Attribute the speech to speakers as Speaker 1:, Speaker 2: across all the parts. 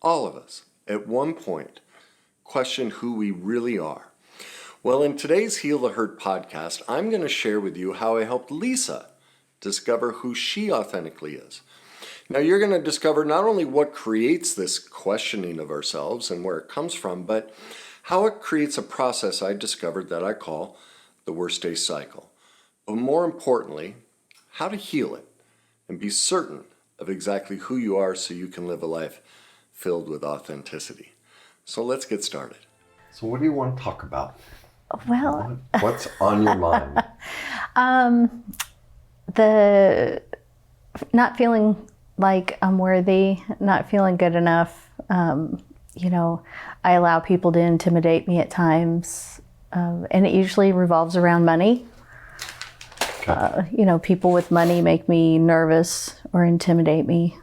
Speaker 1: All of us, at one point, question who we really are. Well, in today's Heal the Hurt podcast, I'm going to share with you how I helped Lisa discover who she authentically is. Now, you're going to discover not only what creates this questioning of ourselves and where it comes from, but how it creates a process I discovered that I call the worst day cycle. But more importantly, how to heal it and be certain of exactly who you are so you can live a life filled with authenticity. So let's get started. So what do you want to talk about?
Speaker 2: Well,
Speaker 1: what's on your mind?
Speaker 2: The not feeling like I'm worthy, not feeling good enough. I allow people to intimidate me at times, and it usually revolves around money.
Speaker 1: Okay.
Speaker 2: People with money make me nervous or intimidate me,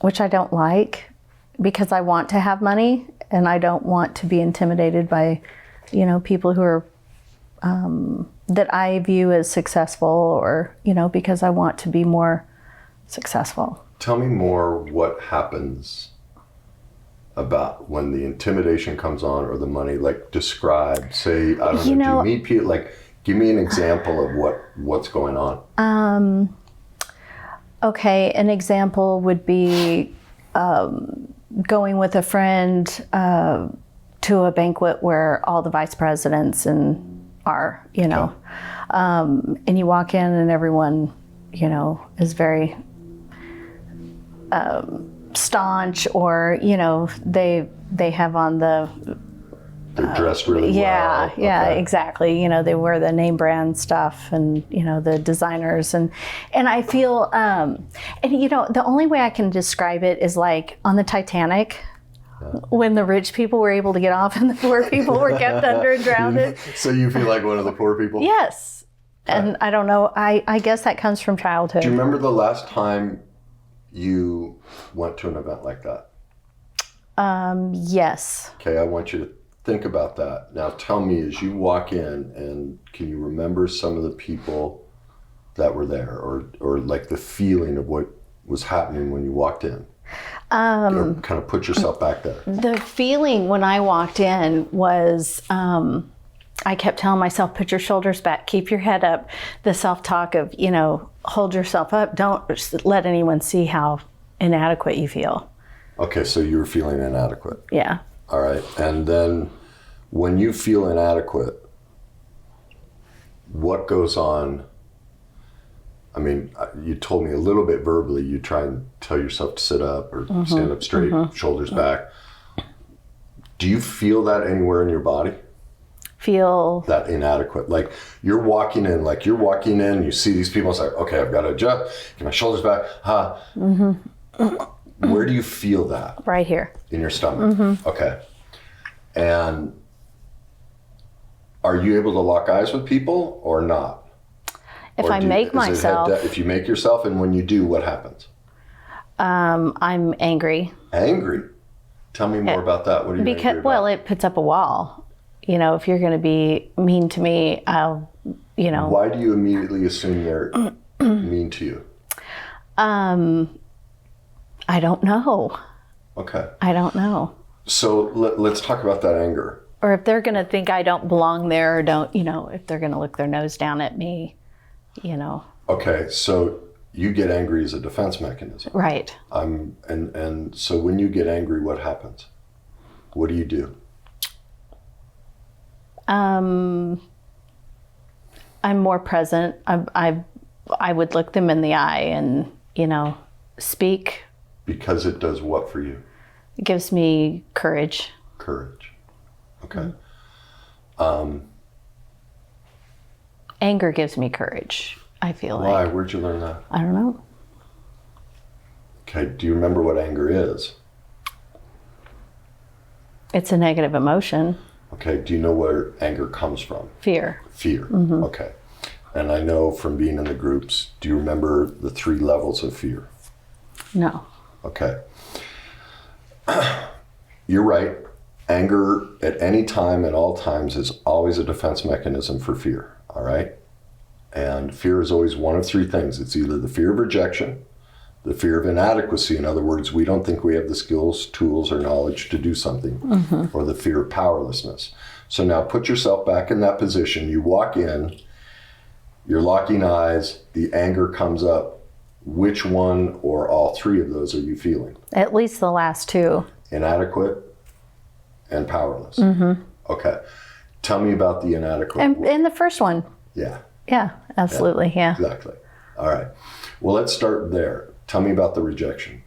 Speaker 2: which I don't like because I want to have money and I don't want to be intimidated by, people who are, that I view as successful or, because I want to be more successful.
Speaker 1: Tell me more what happens about when the intimidation comes on or the money, like describe, say, I don't know, do you meet people, like give me an example of what's going on.
Speaker 2: Okay, an example would be going with a friend to a banquet where all the vice presidents are,
Speaker 1: Okay.
Speaker 2: And you walk in and everyone, is very staunch, or they have on the
Speaker 1: They're dressed really well.
Speaker 2: Yeah,
Speaker 1: Okay.
Speaker 2: exactly. They wear the name brand stuff and, the designers. And I feel, the only way I can describe it is like on the Titanic, when the rich people were able to get off and the poor people were kept under and drowned.
Speaker 1: So you feel like one of the poor people?
Speaker 2: Yes.
Speaker 1: Okay.
Speaker 2: And I don't know, I guess that comes from childhood.
Speaker 1: Do you remember the last time you went to an event like that?
Speaker 2: Yes.
Speaker 1: Okay, I want you to think about that. Now tell me, as you walk in, and can you remember some of the people that were there, or like the feeling of what was happening when you walked in? Or kind of put yourself back there.
Speaker 2: The feeling when I walked in was, I kept telling myself, put your shoulders back, keep your head up. The self-talk of, hold yourself up. Don't let anyone see how inadequate you feel.
Speaker 1: Okay, so you were feeling inadequate.
Speaker 2: Yeah.
Speaker 1: All right, and then when you feel inadequate, what goes on? I mean, you told me a little bit verbally, you try and tell yourself to sit up or stand up straight, shoulders back. Do you feel that anywhere in your body?
Speaker 2: Feel
Speaker 1: that inadequate? Like you're walking in, you see these people, it's like, okay, I've got to adjust, get my shoulders back. Where do you feel that?
Speaker 2: Right here.
Speaker 1: In your stomach? Okay. And are you able to lock eyes with people or not?
Speaker 2: If I make myself.
Speaker 1: If you make yourself, and when you do, what happens?
Speaker 2: I'm angry.
Speaker 1: Angry? Tell me more about that. What are you angry about?
Speaker 2: Well, it puts up a wall. If you're going to be mean to me, I'll,
Speaker 1: Why do you immediately assume they're mean to you?
Speaker 2: I don't know.
Speaker 1: Okay.
Speaker 2: I don't know.
Speaker 1: So let's talk about that anger.
Speaker 2: Or if they're going to think I don't belong there, or don't, if they're going to look their nose down at me,
Speaker 1: Okay, so you get angry as a defense mechanism.
Speaker 2: Right.
Speaker 1: And so when you get angry, what happens? What do you do?
Speaker 2: I'm more present. I would look them in the eye and, speak.
Speaker 1: Because it does what for you?
Speaker 2: It gives me courage.
Speaker 1: Courage. Okay.
Speaker 2: Anger gives me courage, I feel like.
Speaker 1: Why? Where'd you learn that?
Speaker 2: I don't know.
Speaker 1: Okay, do you remember what anger is?
Speaker 2: It's a negative emotion.
Speaker 1: Okay, do you know where anger comes from?
Speaker 2: Fear.
Speaker 1: Fear, okay. And I know from being in the groups, do you remember the 3 levels of fear?
Speaker 2: No.
Speaker 1: Okay. You're right. Anger at any time, at all times, is always a defense mechanism for fear, all right? And fear is always one of 3 things. It's either the fear of rejection, The fear of inadequacy, in other words, we don't think we have the skills, tools, or knowledge to do something, or the fear of powerlessness. So now put yourself back in that position. You walk in, you're locking eyes, the anger comes up. Which one or all three of those are you feeling?
Speaker 2: At least the last two.
Speaker 1: Inadequate and powerless. Okay. Tell me about the inadequate.
Speaker 2: And the first one.
Speaker 1: Yeah.
Speaker 2: Yeah, absolutely. Yeah.
Speaker 1: Exactly. All right. Well, let's start there. Tell me about the rejection.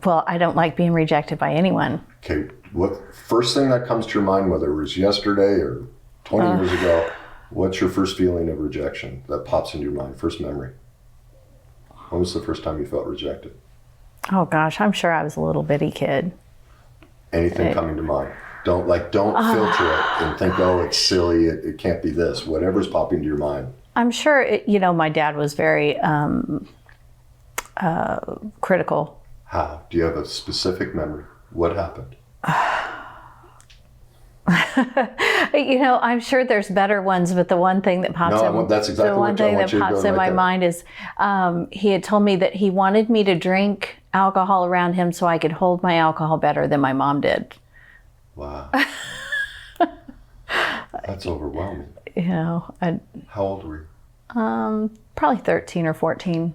Speaker 2: Well, I don't like being rejected by anyone.
Speaker 1: Okay. What first thing that comes to your mind, whether it was yesterday or 20 years ago, what's your first feeling of rejection that pops into your mind? First memory. When was the first time you felt rejected?
Speaker 2: Oh gosh, I'm sure I was a little bitty kid.
Speaker 1: Anything coming to mind? Don't filter it and think, oh, it's silly. It can't be this. Whatever's popping to your mind.
Speaker 2: I'm sure, my dad was very critical.
Speaker 1: How? Do you have a specific memory? What happened?
Speaker 2: I'm sure there's better ones, but the one thing that pops
Speaker 1: that's exactly
Speaker 2: the one
Speaker 1: what I
Speaker 2: thing
Speaker 1: want
Speaker 2: that
Speaker 1: you to
Speaker 2: pops
Speaker 1: go
Speaker 2: in
Speaker 1: right
Speaker 2: my
Speaker 1: there.
Speaker 2: mind is he had told me that he wanted me to drink alcohol around him so I could hold my alcohol better than my mom did.
Speaker 1: Wow. That's overwhelming.
Speaker 2: How
Speaker 1: old were
Speaker 2: you? Probably 13 or 14.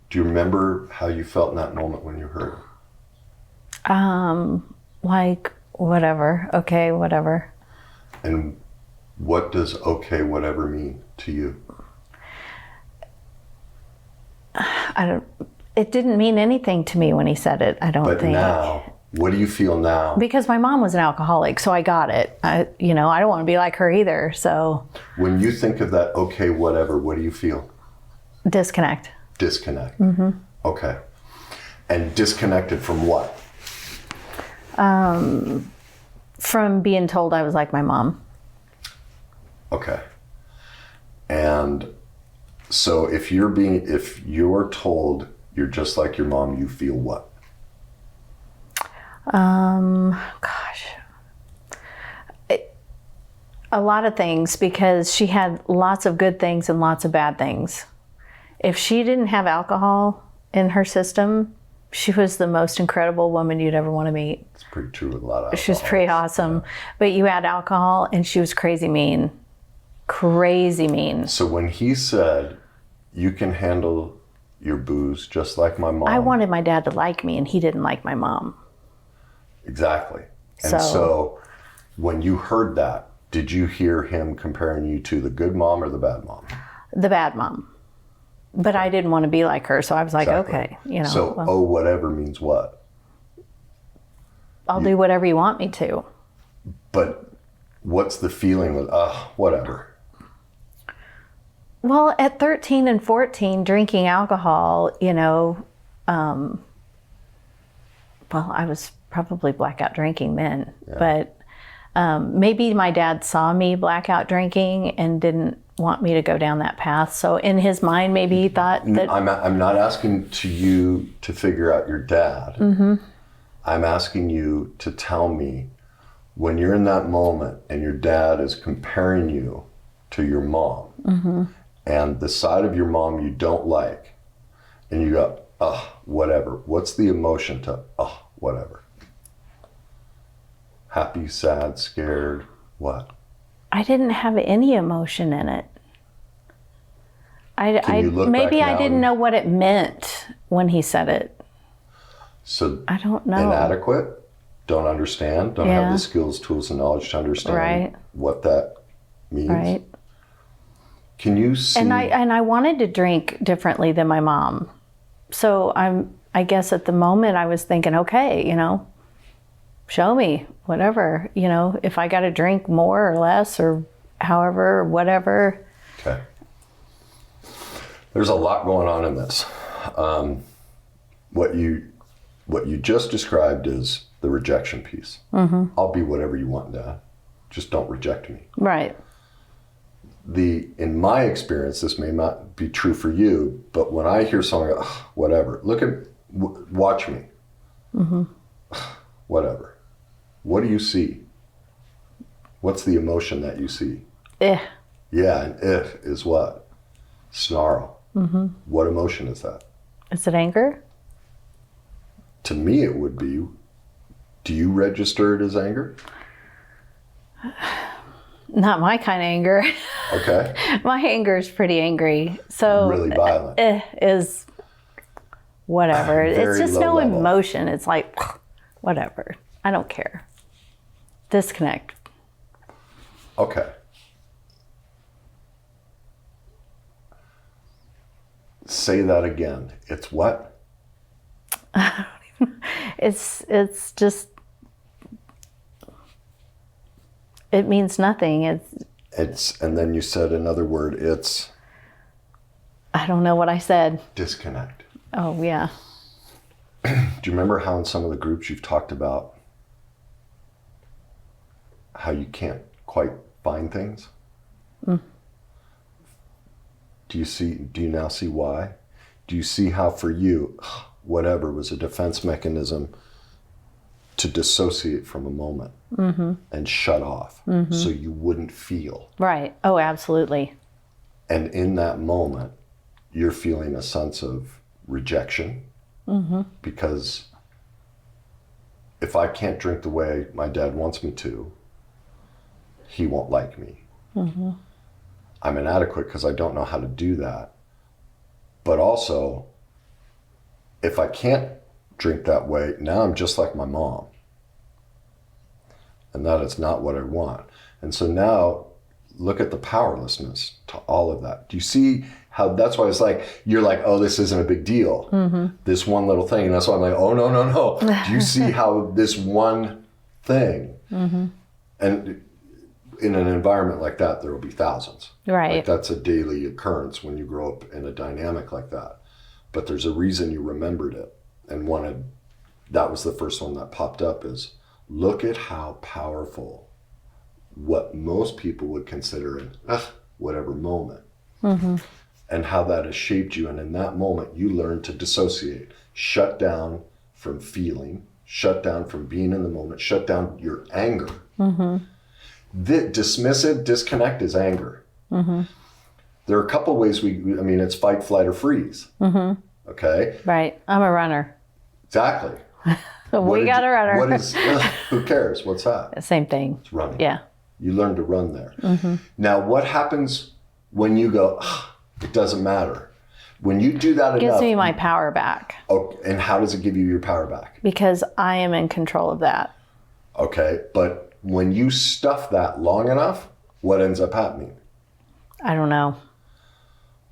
Speaker 1: Do you remember how you felt in that moment when you heard it?
Speaker 2: Like, whatever. Okay, whatever.
Speaker 1: And what does okay, whatever mean to you?
Speaker 2: It didn't mean anything to me when he said it, I don't think.
Speaker 1: But now, what do you feel now?
Speaker 2: Because my mom was an alcoholic, so I got it. I don't want to be like her either, so.
Speaker 1: When you think of that okay, whatever, what do you feel?
Speaker 2: Disconnect.
Speaker 1: Disconnect. Okay. And disconnected from what?
Speaker 2: From being told I was like my mom.
Speaker 1: Okay. And so if you're told you're just like your mom, you feel what?
Speaker 2: A lot of things, because she had lots of good things and lots of bad things. If she didn't have alcohol in her system, she was the most incredible woman you'd ever want to meet.
Speaker 1: It's pretty true with a lot of
Speaker 2: She was pretty awesome. Yeah. But you add alcohol and she was crazy mean. Crazy mean.
Speaker 1: So when he said, you can handle your booze just like my mom.
Speaker 2: I wanted my dad to like me and he didn't like my mom.
Speaker 1: Exactly. And so when you heard that, did you hear him comparing you to the good mom or the bad mom?
Speaker 2: The bad mom. But I didn't want to be like her, so I was like, okay.
Speaker 1: So, whatever means what?
Speaker 2: I'll do whatever you want me to.
Speaker 1: But what's the feeling with, whatever?
Speaker 2: Well, at 13 and 14, drinking alcohol, well, I was probably blackout drinking then. Yeah. But maybe my dad saw me blackout drinking and didn't want me to go down that path. So in his mind, maybe he thought that...
Speaker 1: I'm not asking you to figure out your dad. I'm asking you to tell me, when you're in that moment and your dad is comparing you to your mom, and the side of your mom you don't like, and you go, whatever. What's the emotion to, whatever? Happy, sad, scared, what?
Speaker 2: I didn't have any emotion in it. Maybe I didn't know what it meant when he said it.
Speaker 1: So
Speaker 2: I don't know.
Speaker 1: Inadequate, don't understand, don't have the skills, tools, and knowledge to understand what that means.
Speaker 2: Right.
Speaker 1: Can you see?
Speaker 2: And I wanted to drink differently than my mom. So I guess at the moment I was thinking, okay, show me, whatever, if I got to drink more or less or however, whatever.
Speaker 1: Okay. There's a lot going on in this. What you just described is the rejection piece. I'll be whatever you want, Dad. Just don't reject me.
Speaker 2: Right.
Speaker 1: In my experience, this may not be true for you, but when I hear someone go, whatever, watch me. Whatever. What do you see? What's the emotion that you see?
Speaker 2: Eh.
Speaker 1: Yeah, and is what? Snarl. What emotion is that?
Speaker 2: Is it anger?
Speaker 1: To me, it would be. Do you register it as anger?
Speaker 2: Not my kind of anger.
Speaker 1: Okay.
Speaker 2: My anger is pretty angry. So
Speaker 1: Really violent.
Speaker 2: Is whatever. It's
Speaker 1: Very
Speaker 2: just
Speaker 1: low
Speaker 2: no
Speaker 1: level.
Speaker 2: emotion. It's like, whatever. I don't care. Disconnect.
Speaker 1: Okay. Say that again. It's what?
Speaker 2: It's just, it means nothing.
Speaker 1: And then you said another word. It's
Speaker 2: I don't know what I said.
Speaker 1: disconnect.
Speaker 2: Oh, yeah.
Speaker 1: Do you remember how in some of the groups you've talked about how you can't quite find things? Do you now see why? Do you see how for you, whatever was a defense mechanism to dissociate from a moment and shut off so you wouldn't feel?
Speaker 2: Right. Oh, absolutely.
Speaker 1: And in that moment, you're feeling a sense of rejection because if I can't drink the way my dad wants me to, he won't like me. I'm inadequate because I don't know how to do that. But also, if I can't drink that way, now I'm just like my mom. And that is not what I want. And so now, look at the powerlessness to all of that. Do you see how, that's why it's like, you're like, oh, this isn't a big deal. This one little thing. And that's why I'm like, oh, no. Do you see how this one thing, and in an environment like that, there will be thousands.
Speaker 2: Right.
Speaker 1: Like that's a daily occurrence when you grow up in a dynamic like that. But there's a reason you remembered it and wanted, that was the first one that popped up is, look at how powerful what most people would consider an whatever moment. And how that has shaped you. And in that moment, you learn to dissociate, shut down from feeling, shut down from being in the moment, shut down your anger. Dismissive, disconnect is anger. There are a couple ways it's fight, flight, or freeze. Okay?
Speaker 2: Right. I'm a runner.
Speaker 1: Exactly.
Speaker 2: We got a runner.
Speaker 1: What is, who cares? What's that?
Speaker 2: Same thing.
Speaker 1: It's running.
Speaker 2: Yeah.
Speaker 1: You learn to run there. Now, what happens when you go, it doesn't matter? When you do that
Speaker 2: It gives
Speaker 1: enough.
Speaker 2: me my power back.
Speaker 1: Oh, and how does it give you your power back?
Speaker 2: Because I am in control of that.
Speaker 1: Okay, but when you stuff that long enough, what ends up happening?
Speaker 2: I don't know.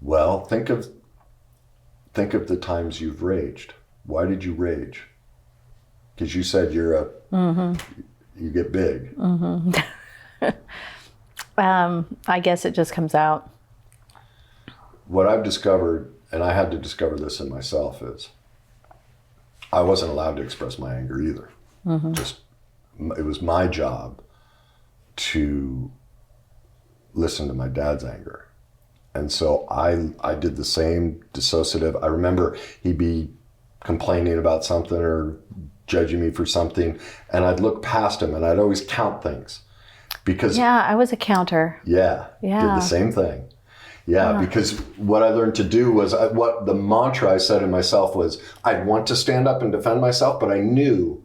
Speaker 1: Well, think of the times you've raged. Why did you rage? Because you said you're you get big.
Speaker 2: I guess it just comes out.
Speaker 1: What I've discovered, and I had to discover this in myself, is I wasn't allowed to express my anger either. It was my job to listen to my dad's anger. And so I did the same dissociative. I remember he'd be complaining about something or judging me for something, and I'd look past him and I'd always count things. Because
Speaker 2: I was a counter.
Speaker 1: did the same thing. Because what I learned to do was, what the mantra I said to myself was, I'd want to stand up and defend myself, but I knew,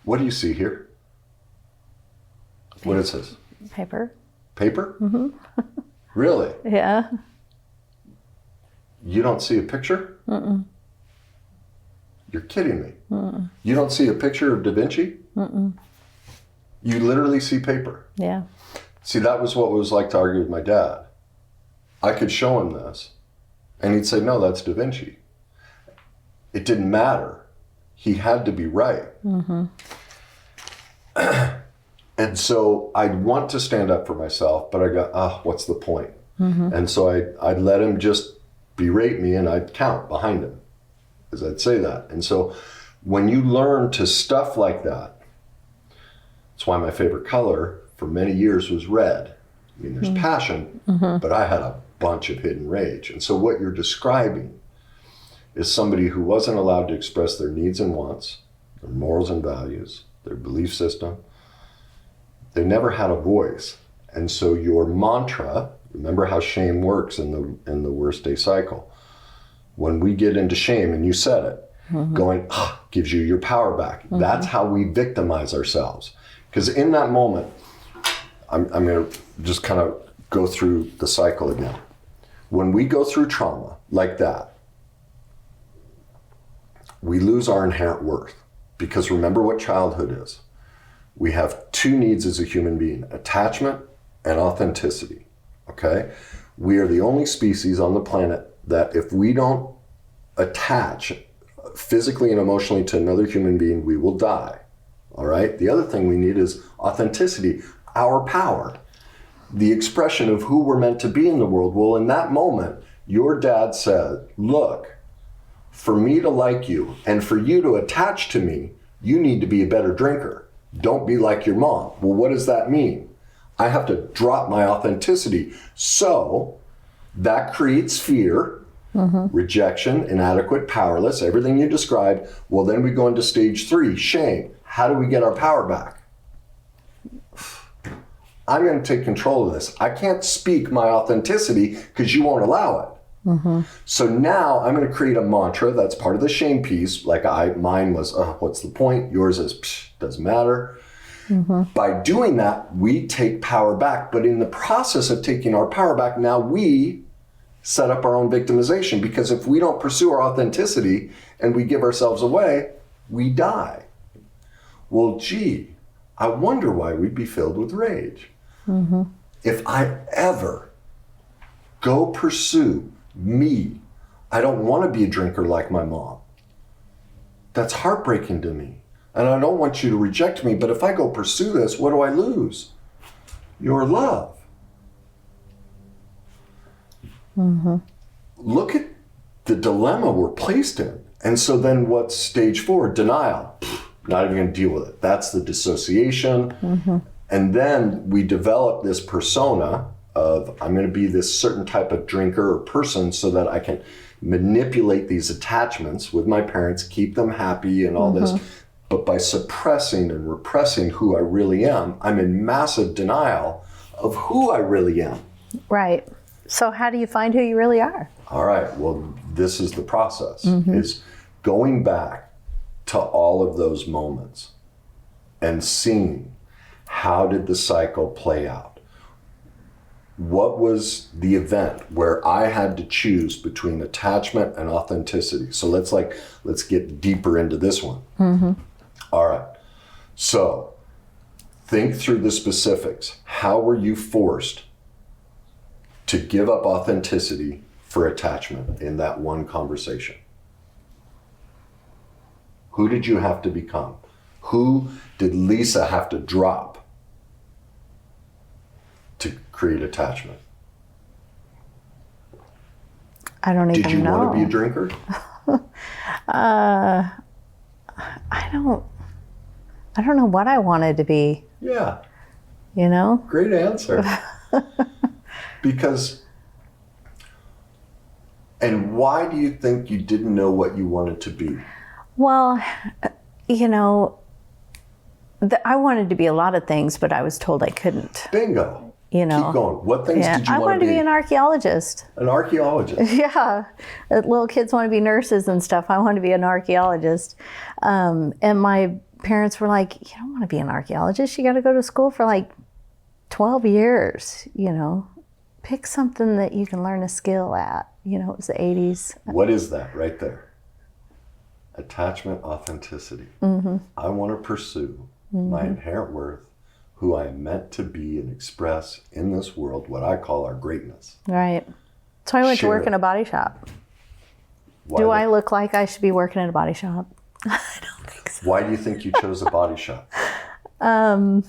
Speaker 1: what do you see here? What is this?
Speaker 2: Paper.
Speaker 1: Paper? Really?
Speaker 2: Yeah.
Speaker 1: You don't see a picture? You're kidding me. You don't see a picture of Da Vinci? You literally see paper.
Speaker 2: Yeah.
Speaker 1: See, that was what it was like to argue with my dad. I could show him this, and he'd say, no, that's Da Vinci. It didn't matter. He had to be right. And so I'd want to stand up for myself, but I go, what's the point? And so I'd let him just berate me, and I'd count behind him, as I'd say that. And so when you learn to stuff like that, that's why my favorite color for many years was red. I mean, there's passion, but I had a bunch of hidden rage. And so what you're describing is somebody who wasn't allowed to express their needs and wants, their morals and values, their belief system. They never had a voice. And so your mantra, Remember how shame works in the worst day cycle. When we get into shame, and you said it, going, gives you your power back. That's how we victimize ourselves. Because in that moment, I'm going to just kind of go through the cycle again. When we go through trauma like that, we lose our inherent worth. Because remember what childhood is. We have two needs as a human being, attachment and authenticity, okay? We are the only species on the planet that if we don't attach physically and emotionally to another human being, we will die, all right? The other thing we need is authenticity, our power, the expression of who we're meant to be in the world. Well, in that moment, your dad said, look, for me to like you and for you to attach to me, you need to be a better drinker. Don't be like your mom. Well, what does that mean? I have to drop my authenticity. So that creates fear, rejection, inadequate, powerless, everything you described. Well, then we go into stage 3, shame. How do we get our power back? I'm going to take control of this. I can't speak my authenticity because you won't allow it. So now I'm going to create a mantra that's part of the shame piece. Like mine was, what's the point? Yours is, doesn't matter. By doing that, we take power back. But in the process of taking our power back, now we set up our own victimization. Because if we don't pursue our authenticity and we give ourselves away, we die. Well, gee, I wonder why we'd be filled with rage. If I ever go pursue me, I don't want to be a drinker like my mom. That's heartbreaking to me. And I don't want you to reject me, but if I go pursue this, what do I lose? Your love. Look at the dilemma we're placed in. And so then what's stage 4? Denial. Not even going to deal with it. That's the dissociation. And then we develop this persona of, I'm going to be this certain type of drinker or person so that I can manipulate these attachments with my parents, keep them happy and all this. But by suppressing and repressing who I really am, I'm in massive denial of who I really am.
Speaker 2: Right. So how do you find who you really are?
Speaker 1: All right. Well, this is the process, is going back to all of those moments and seeing how did the cycle play out? What was the event where I had to choose between attachment and authenticity? So let's get deeper into this one. All right. So think through the specifics. How were you forced to give up authenticity for attachment in that one conversation? Who did you have to become? Who did Lisa have to drop to create attachment?
Speaker 2: I don't even know.
Speaker 1: Did you want to be a drinker?
Speaker 2: I don't know what I wanted to be.
Speaker 1: Yeah.
Speaker 2: You know?
Speaker 1: Great answer. Because, and why do you think you didn't know what you wanted to be?
Speaker 2: Well, you know, I wanted to be a lot of things, but I was told I couldn't.
Speaker 1: Bingo.
Speaker 2: You know.
Speaker 1: Keep going. What things did you
Speaker 2: I
Speaker 1: want
Speaker 2: wanted
Speaker 1: to be?
Speaker 2: to be an archaeologist.
Speaker 1: An archaeologist.
Speaker 2: Yeah. Little kids want to be nurses and stuff. I wanted to be an archaeologist. And my parents were like, you don't want to be an archaeologist. You got to go to school for like 12 years, you know. Pick something that you can learn a skill at. You know, it was the 80s.
Speaker 1: What is that right there? Attachment, authenticity. I want to pursue my inherent worth, who I am meant to be and express in this world, what I call our greatness.
Speaker 2: Right. So I went to work in a body shop. Do I look like I should be working in a body shop? I don't think so.
Speaker 1: Why do you think you chose a body shop?
Speaker 2: You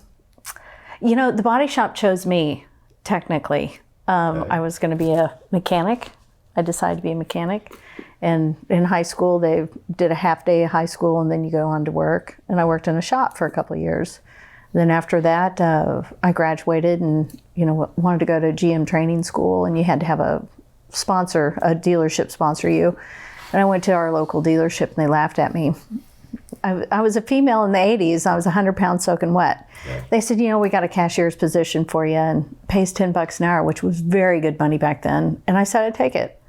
Speaker 2: know, the body shop chose me, technically. I was going to be a mechanic. I decided to be a mechanic. And in high school, they did a half day of high school and then you go on to work. And I worked in a shop for a couple of years. Then after that, I graduated and, you know, wanted to go to GM training school, and you had to have a sponsor, a dealership sponsor you. And I went to our local dealership and they laughed at me. I was a female in the 80s. I was 100 pounds soaking wet.
Speaker 1: Yeah.
Speaker 2: They said, we got a cashier's position for you and pays $10 an hour, which was very good money back then. And I said I'd take it.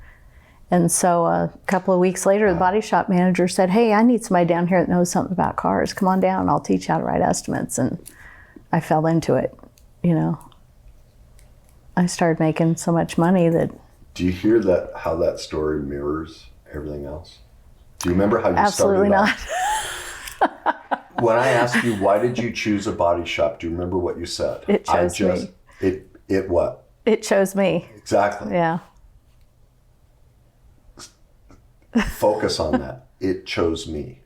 Speaker 2: And so a couple of weeks later, the body shop manager said, hey, I need somebody down here that knows something about cars. Come on down. I'll teach you how to write estimates. And I fell into it, I started making so much money that...
Speaker 1: Do you hear how that story mirrors everything else? Do you remember how you
Speaker 2: Absolutely
Speaker 1: started
Speaker 2: not.
Speaker 1: When I asked you, why did you choose a body shop? Do you remember what you said?
Speaker 2: It chose me.
Speaker 1: It what?
Speaker 2: It chose me.
Speaker 1: Exactly.
Speaker 2: Yeah.
Speaker 1: Focus on that. It chose me.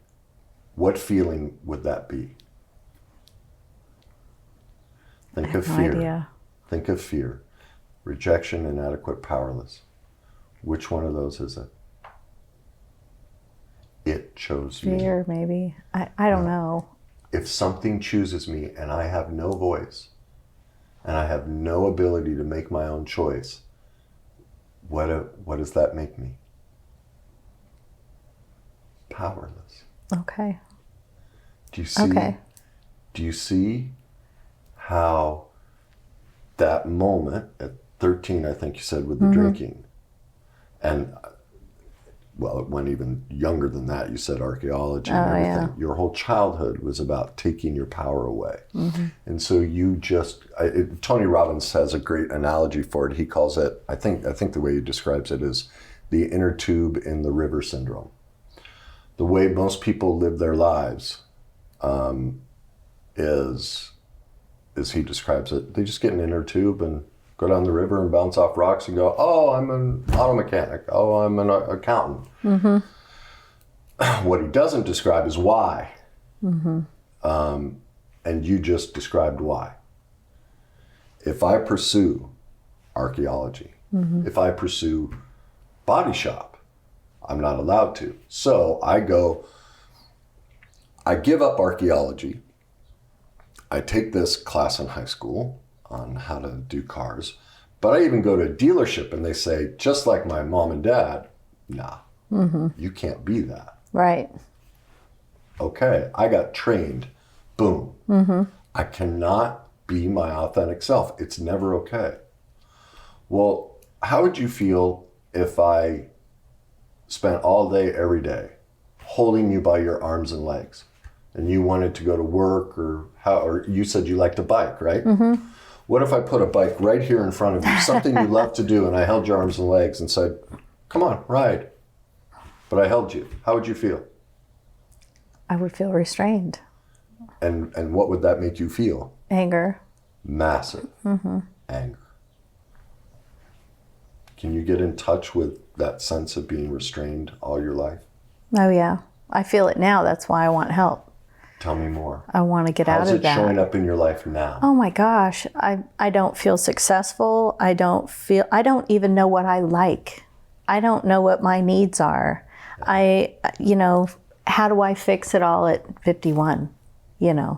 Speaker 1: What feeling would that be? Think of fear.
Speaker 2: No idea.
Speaker 1: Think of fear. Rejection, inadequate, powerless. Which one of those is it? It chose me.
Speaker 2: Fear, maybe. I don't know.
Speaker 1: If something chooses me and I have no voice and I have no ability to make my own choice, what does that make me? Powerless.
Speaker 2: Okay.
Speaker 1: Do you see?
Speaker 2: Okay.
Speaker 1: Do you see how that moment at 13, I think you said, with the drinking, and well, it went even younger than that. You said archaeology and everything. Yeah. Your whole childhood was about taking your power away. And so Tony Robbins has a great analogy for it. He calls it, I think the way he describes it is the inner tube in the river syndrome. The way most people live their lives is, as he describes it, they just get an inner tube and go down the river and bounce off rocks and go, oh, I'm an auto mechanic. Oh, I'm an accountant. What he doesn't describe is why. And you just described why. If I pursue archaeology, if I pursue body shop, I'm not allowed to. So I give up archaeology. I take this class in high school on how to do cars, but I even go to a dealership and they say, just like my mom and dad, nah, you can't be that.
Speaker 2: Right.
Speaker 1: Okay, I got trained, boom. I cannot be my authentic self. It's never okay. Well, how would you feel if I spent all day, every day, holding you by your arms and legs, and you wanted to go to work, or you said you liked to bike, right? What if I put a bike right here in front of you, something you love to do, and I held your arms and legs and said, come on, ride. But I held you. How would you feel?
Speaker 2: I would feel restrained.
Speaker 1: And what would that make you feel?
Speaker 2: Anger.
Speaker 1: Massive anger. Can you get in touch with that sense of being restrained all your life?
Speaker 2: Oh, yeah. I feel it now. That's why I want help.
Speaker 1: Tell me more.
Speaker 2: I want to get out of that.
Speaker 1: How's it showing up in your life now?
Speaker 2: Oh my gosh. I don't feel successful. I don't even know what I like. I don't know what my needs are. How do I fix it all at 51?
Speaker 1: Yeah.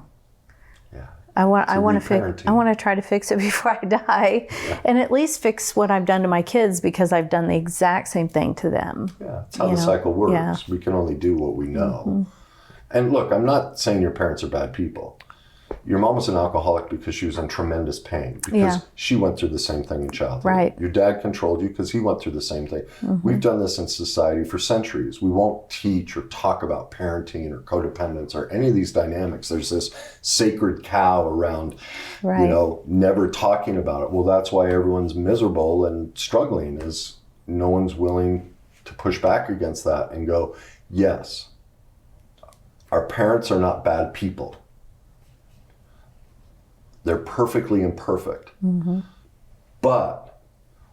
Speaker 2: I want to try to fix it before I die, and at least fix what I've done to my kids, because I've done the exact same thing to them.
Speaker 1: Yeah, that's how the cycle works. Yeah. We can only do what we know. And look, I'm not saying your parents are bad people. Your mom was an alcoholic because she was in tremendous pain, because she went through the same thing in childhood.
Speaker 2: Right.
Speaker 1: Your dad controlled you because he went through the same thing. We've done this in society for centuries. We won't teach or talk about parenting or codependence or any of these dynamics. There's this sacred cow around, never talking about it. Well, that's why everyone's miserable and struggling, is no one's willing to push back against that and go, yes, our parents are not bad people. They're perfectly imperfect. But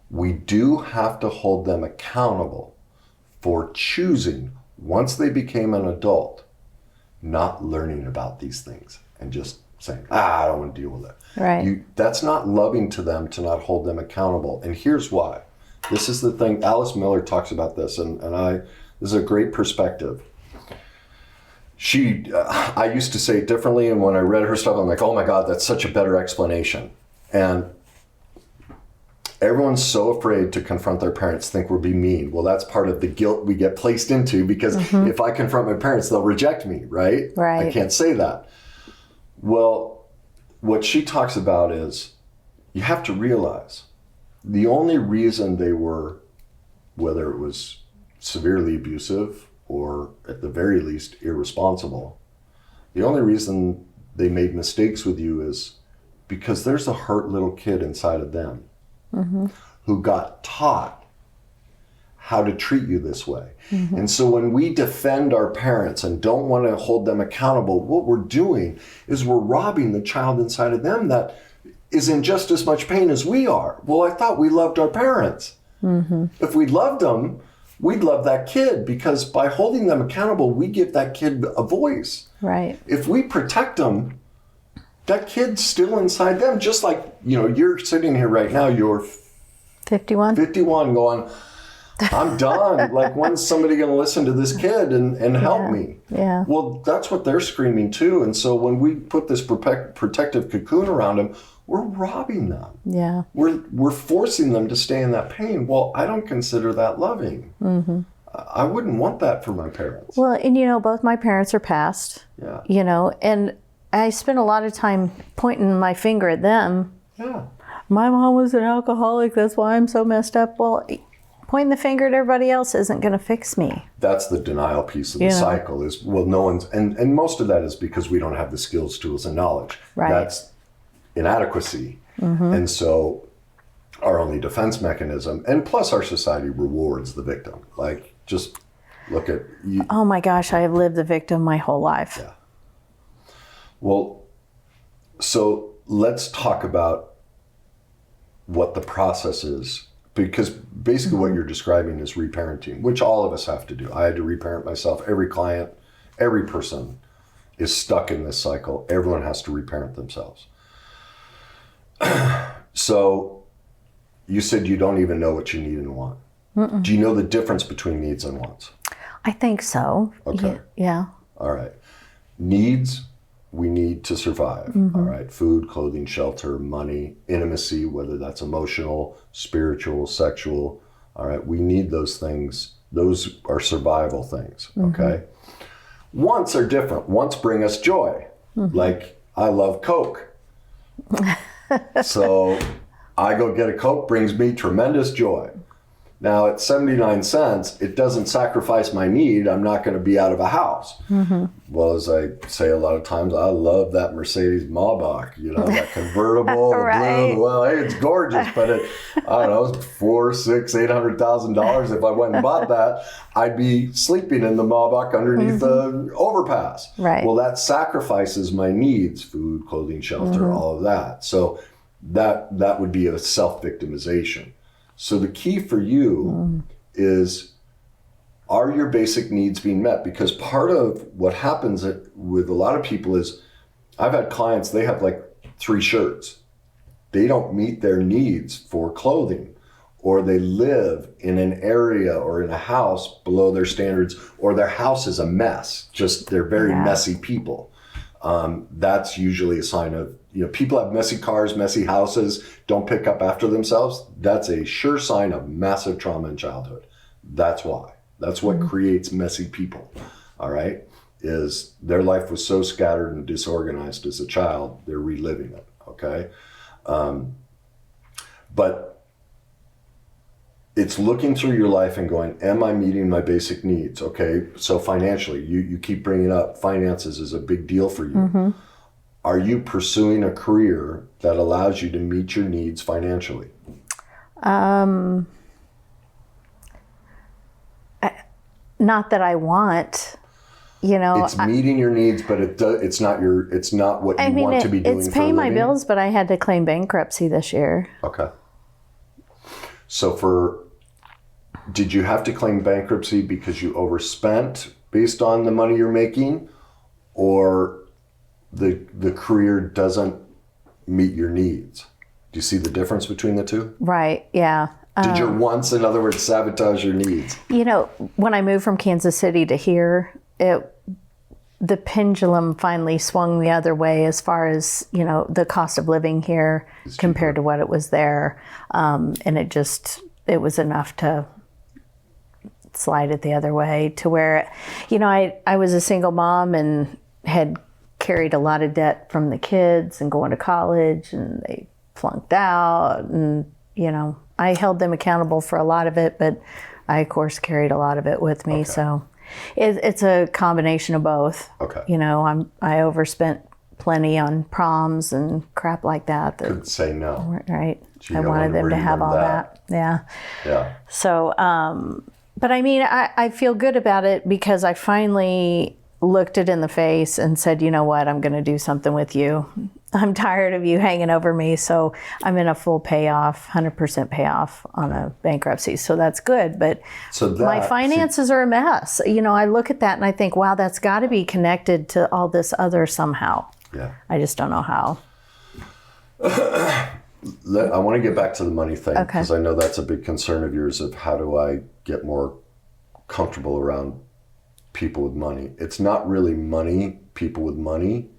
Speaker 1: we do have to hold them accountable for choosing, once they became an adult, not learning about these things and just saying, I don't want to deal with it.
Speaker 2: Right.
Speaker 1: That's not loving to them to not hold them accountable. And here's why. This is the thing. Alice Miller talks about this, and this is a great perspective. I used to say it differently, and when I read her stuff, I'm like, oh my God, that's such a better explanation. And Everyone's so afraid to confront their parents, think we're being mean. Well, that's part of the guilt we get placed into, because if I confront my parents, they'll reject me, right?
Speaker 2: Right.
Speaker 1: I can't say that. Well, what she talks about is you have to realize the only reason they were, whether it was severely abusive or at the very least irresponsible, the only reason they made mistakes with you is because there's a hurt little kid inside of them who got taught how to treat you this way. And so when we defend our parents and don't want to hold them accountable, what we're doing is we're robbing the child inside of them that is in just as much pain as we are. Well, I thought we loved our parents. If we loved them, we'd love that kid, because by holding them accountable, we give that kid a voice.
Speaker 2: Right.
Speaker 1: If we protect them, that kid's still inside them. Just like, you're sitting here right now, you're
Speaker 2: 51.
Speaker 1: 51 going, I'm done. Like, when's somebody going to listen to this kid and help me?
Speaker 2: Yeah.
Speaker 1: Well, that's what they're screaming too. And so when we put this protective cocoon around them, we're robbing them.
Speaker 2: Yeah.
Speaker 1: We're forcing them to stay in that pain. Well, I don't consider that loving. I wouldn't want that for my parents.
Speaker 2: Well, and both my parents are passed.
Speaker 1: Yeah.
Speaker 2: And I spent a lot of time pointing my finger at them.
Speaker 1: Yeah.
Speaker 2: My mom was an alcoholic, that's why I'm so messed up. Well, pointing the finger at everybody else isn't going to fix me.
Speaker 1: That's the denial piece of the cycle is, well, no one's, and most of that is because we don't have the skills, tools, and knowledge.
Speaker 2: Right.
Speaker 1: That's inadequacy. And so our only defense mechanism, and plus our society rewards the victim. Like, just look at you.
Speaker 2: Oh my gosh, I have lived the victim my whole life.
Speaker 1: Yeah. Well, so let's talk about what the process is, because basically what you're describing is reparenting, which all of us have to do. I had to reparent myself. Every client, every person is stuck in this cycle. Everyone has to reparent themselves. So you said you don't even know what you need and want. Do you know the difference between needs and wants?
Speaker 2: I think so.
Speaker 1: Okay.
Speaker 2: Yeah.
Speaker 1: All right. Needs, we need to survive. All right. Food, clothing, shelter, money, intimacy, whether that's emotional, spiritual, sexual. All right. We need those things. Those are survival things. Okay. Wants are different. Wants bring us joy. Like, I love Coke. So I go get a Coke, brings me tremendous joy. Now at 79 cents, it doesn't sacrifice my need. I'm not going to be out of a house. Well, as I say a lot of times, I love that Mercedes Maybach, that convertible,
Speaker 2: Right.
Speaker 1: the blue. Well, hey, it's gorgeous, but I don't know, it's $400,000, $800,000. If I went and bought that, I'd be sleeping in the Maybach underneath the overpass.
Speaker 2: Right.
Speaker 1: Well, that sacrifices my needs, food, clothing, shelter, all of that. So that would be a self-victimization. So the key for you is, are your basic needs being met? Because part of what happens with a lot of people is, I've had clients, they have like 3 shirts. They don't meet their needs for clothing, or they live in an area or in a house below their standards, or their house is a mess. Just, they're very messy people. That's usually a sign of, people have messy cars, messy houses, don't pick up after themselves. That's a sure sign of massive trauma in childhood. That's why. That's what creates messy people. All right. Is their life was so scattered and disorganized as a child, they're reliving it. Okay. But it's looking through your life and going, am I meeting my basic needs? Okay. So financially, you keep bringing up finances is a big deal for you. Are you pursuing a career that allows you to meet your needs financially?
Speaker 2: Not that I want,
Speaker 1: It's meeting your needs, but it's not what you want to be doing.
Speaker 2: It's
Speaker 1: for
Speaker 2: paying
Speaker 1: a
Speaker 2: my
Speaker 1: living.
Speaker 2: bills, but I had to claim bankruptcy this year.
Speaker 1: Okay. So did you have to claim bankruptcy because you overspent based on the money you're making, or the career doesn't meet your needs? Do you see the difference between the two?
Speaker 2: Right. Yeah.
Speaker 1: Did your wants, in other words, sabotage your needs?
Speaker 2: When I moved from Kansas City to here, the pendulum finally swung the other way as far as, you know, the cost of living here compared to what it was there. And it was enough to slide it the other way to where, you know, I was a single mom and had carried a lot of debt from the kids and going to college, and they flunked out, and, you know, I held them accountable for a lot of it, but I, of course, carried a lot of it with me. Okay. So it's a combination of both. Okay. You know, I overspent plenty on proms and crap like that.
Speaker 1: Couldn't say no.
Speaker 2: Right. Gee, I wanted them to have all that. Yeah. Yeah. So, but I mean, I feel good about it because I finally looked it in the face and said, you know what, I'm going to do something with you. I'm tired of you hanging over me. So I'm in a full payoff, 100% payoff on a bankruptcy. So that's good. But my finances are a mess. You know, I look at that and I think, wow, that's got to be connected to all this other somehow. Yeah. I just don't know how.
Speaker 1: I want to get back to the money thing because I know that's a big concern of yours of how do I get more comfortable around people with money. It's not really money, people with money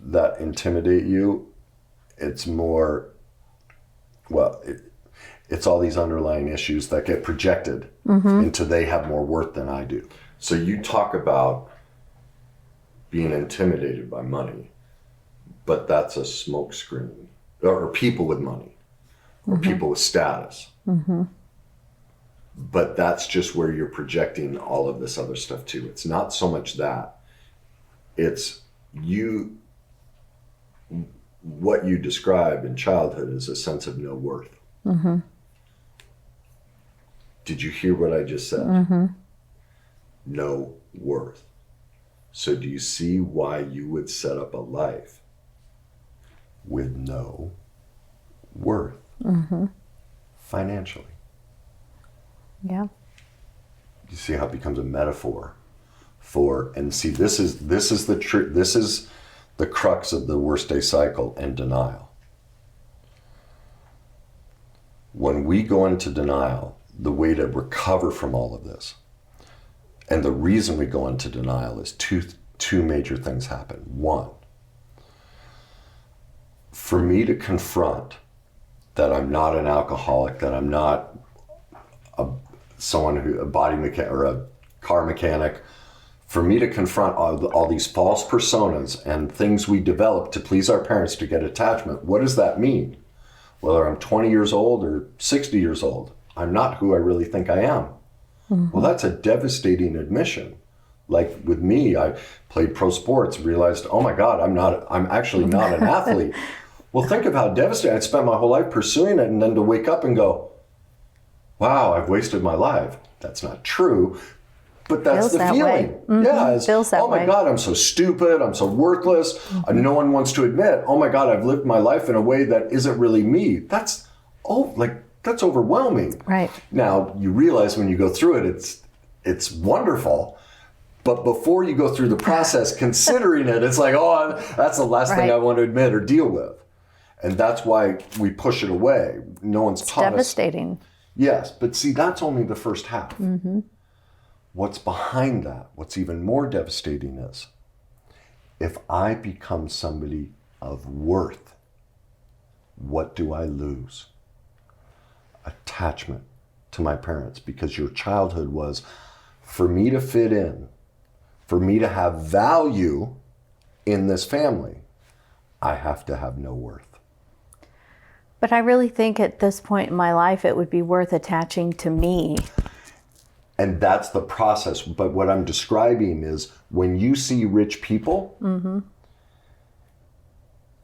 Speaker 1: that intimidate you. It's more, well, it's all these underlying issues that get projected into they have more worth than I do. So you talk about being intimidated by money, but that's a smokescreen. Or people with money, or people with status. But that's just where you're projecting all of this other stuff too. It's not so much that. It's you. What you describe in childhood is a sense of no worth. Did you hear what I just said? No worth. So do you see why you would set up a life with no worth financially?
Speaker 2: Yeah.
Speaker 1: You see how it becomes a metaphor for, and see, this is the crux of the worst day cycle and denial. When we go into denial, the way to recover from all of this, and the reason we go into denial is two major things happen. One, for me to confront that I'm not an alcoholic, that I'm not a body mechanic or a car mechanic, for me to confront all these false personas and things we develop to please our parents to get attachment, what does that mean? Whether I'm 20 years old or 60 years old, I'm not who I really think I am. Well, that's a devastating admission. Like with me, I played pro sports, realized, oh my God, I'm actually not an athlete. Well, think of how devastating. I spent my whole life pursuing it, and then to wake up and go, wow, I've wasted my life. That's not true, but that's the feeling. Yeah,
Speaker 2: feels that
Speaker 1: oh my God, I'm so stupid, I'm so worthless. No one wants to admit, oh my God, I've lived my life in a way that isn't really me. That's overwhelming.
Speaker 2: Right.
Speaker 1: Now, you realize when you go through it, it's wonderful. But before you go through the process considering it, it's like, oh, that's the last thing I want to admit or deal with. And that's why we push it away. No one's taught us.
Speaker 2: Devastating.
Speaker 1: Yes, but see, that's only the first half. What's behind that, what's even more devastating is, if I become somebody of worth, what do I lose? Attachment to my parents, because your childhood was, for me to fit in, for me to have value in this family, I have to have no worth.
Speaker 2: But I really think at this point in my life, it would be worth attaching to me.
Speaker 1: And that's the process. But what I'm describing is when you see rich people,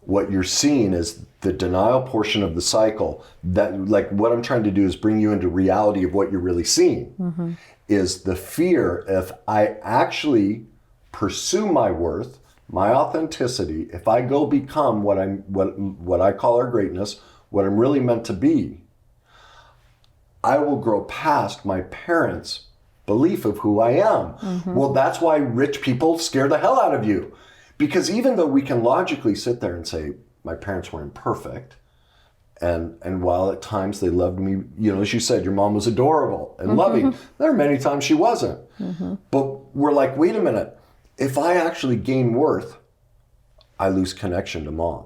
Speaker 1: what you're seeing is the denial portion of the cycle. That, like, what I'm trying to do is bring you into reality of what you're really seeing. Is the fear, if I actually pursue my worth, my authenticity, if I go become what I call our greatness, what I'm really meant to be, I will grow past my parents' belief of who I am. Well, that's why rich people scare the hell out of you. Because even though we can logically sit there and say, my parents were imperfect, and while at times they loved me, you know, as you said, your mom was adorable and loving, there are many times she wasn't. But we're like, wait a minute, If I actually gain worth, I lose connection to mom,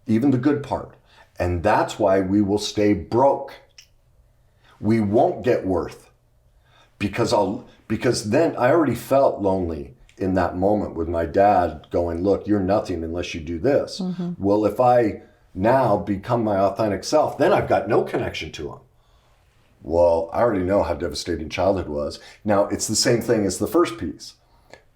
Speaker 1: even the good part. And that's why we will stay broke. We won't get worth because then I already felt lonely in that moment with my dad going, look, you're nothing unless you do this. Well, if I now become my authentic self, then I've got no connection to him. Well, I already know how devastating childhood was. Now, it's the same thing as the first piece.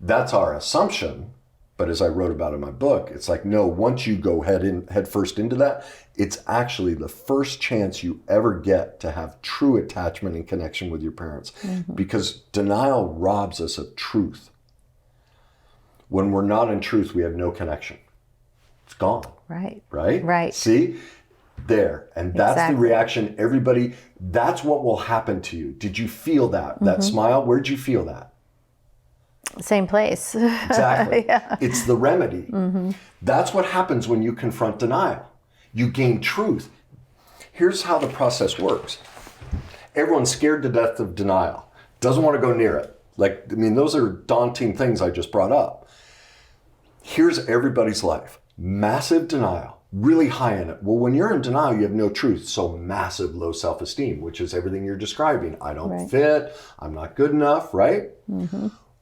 Speaker 1: That's our assumption. But as I wrote about in my book, it's like, no, once you go head first into that, it's actually the first chance you ever get to have true attachment and connection with your parents. Because denial robs us of truth. When we're not in truth, we have no connection. It's gone.
Speaker 2: Right.
Speaker 1: Right?
Speaker 2: Right.
Speaker 1: See? There. And that's
Speaker 2: Exactly.
Speaker 1: the reaction. Everybody, that's what will happen to you. Did you feel that? That smile? Where'd you feel that?
Speaker 2: Same place.
Speaker 1: Exactly.
Speaker 2: Yeah.
Speaker 1: It's the remedy. That's what happens when you confront denial. You gain truth. Here's how the process works. Everyone's scared to death of denial. Doesn't want to go near it. Those are daunting things I just brought up. Here's everybody's life. Massive denial. Really high in it. Well, when you're in denial, you have no truth. So massive low self-esteem, which is everything you're describing. I don't fit. I'm not good enough, right?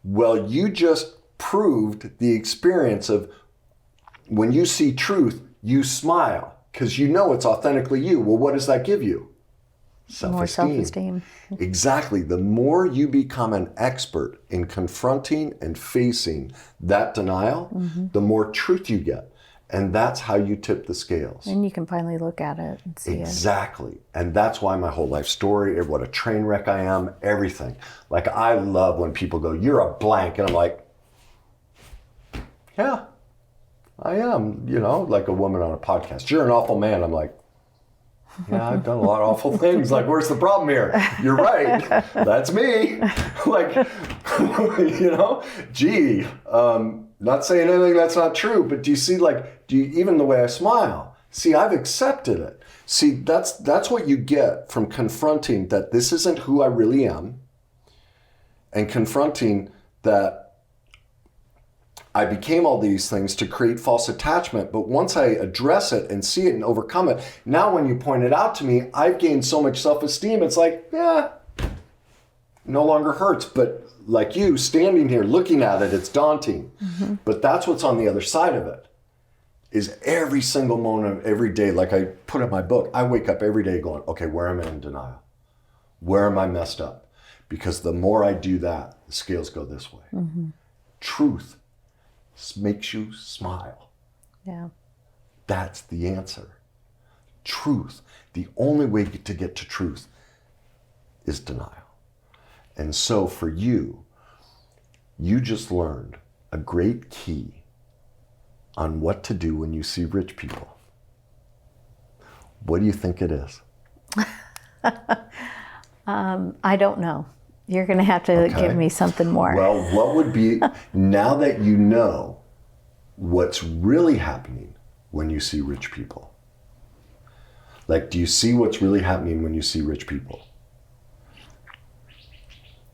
Speaker 1: Well, you just proved the experience of when you see truth, you smile because you know it's authentically you. Well, what does that give you? Self-esteem.
Speaker 2: More self-esteem.
Speaker 1: Exactly. The more you become an expert in confronting and facing that denial, the more truth you get. And that's how you tip the scales.
Speaker 2: And you can finally look at it and see
Speaker 1: Exactly. And that's why my whole life story, what a train wreck I am, everything. Like, I love when people go, you're a blank. And I'm like, yeah, I am. Like a woman on a podcast. You're an awful man. I'm like, yeah, I've done a lot of awful things. Like, where's the problem here? You're right. That's me. Gee, not saying anything that's not true, but do you see, even the way I smile? See, I've accepted it. See, that's what you get from confronting that this isn't who I really am, and confronting that I became all these things to create false attachment. But once I address it and see it and overcome it, now when you point it out to me, I've gained so much self-esteem. It's like, yeah, no longer hurts. But like you standing here looking at it, it's daunting. But that's what's on the other side of it, is every single moment of every day. Like I put in my book, I wake up every day going, okay, where am I in denial? Where am I messed up? Because the more I do that, the scales go this way. Truth makes you smile.
Speaker 2: Yeah.
Speaker 1: That's the answer. Truth. The only way to get to truth is denial. And so for you, you just learned a great key on what to do when you see rich people. What do you think it is?
Speaker 2: I don't know. You're going to have to give me something more.
Speaker 1: Well, what would be, now that you know what's really happening when you see rich people? Like, do you see what's really happening when you see rich people?